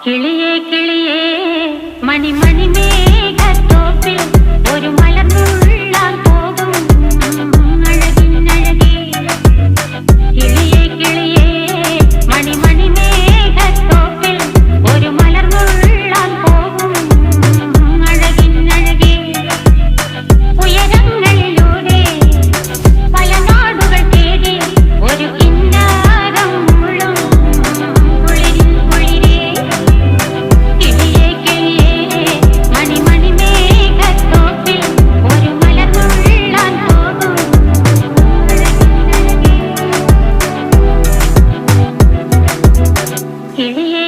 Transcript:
കിളിയേ കിളിയേ മണിമണി മേഘത്തോപ്പിൽ ഒരു മലർന്നുള്ളാൻ പോകും അഴകിനഴകേ. കിളിയേ കിളിയേ മണിമണി മേഘത്തോപ്പിൽ ഒരു മലർന്നുള്ളാൻ പോകും അഴകിനഴകേ. ഉയരങ്ങളിലൂടെ പല നാടുകൾ തേടി ഒരു കിന്നാരം മുഴും കുളിരിൻ കുളിരേ. കിളിയേ കിളിയേ മണിമണി മേഘത്തോപ്പിൽ ഒരു മലർന്നുള്ളാൻ പോകും അഴകിനഴകേ. കിളിയേ